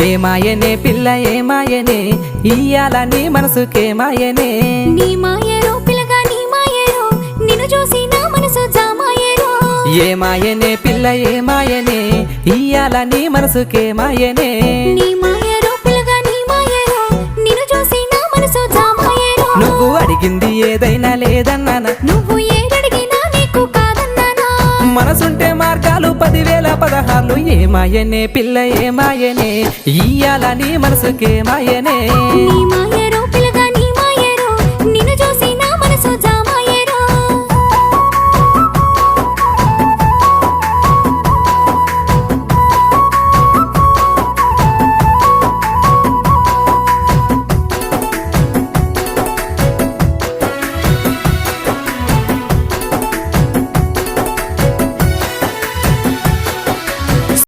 ఏమాయనే పిల్ల ఏమాయనే ఇయ్యాల నీ మనసుకే మాయనే నీ మాయరో పిల్లగా నీ మాయరో నిన్ను చూసి నా మనసు జామాయరో ఏమాయనే పిల్ల ఏమాయనే ఇయ్యాల నీ మనసుకే మాయనే నీ మాయరో పిల్లగా నీ మాయరో నిన్ను చూసి నా మనసు జామాయరో నువ్వు అడిగింది ఏదైనా లేదన్నానా నువ్వు ఏదడిగినా నీకు కాదన్నానా మనసుంటే మార్గాలు 10,000 16 ఏమాయనే పిల్ల ఏమాయనే ఇయ్యాల నీ మనసుకే మాయనే నీ మాయ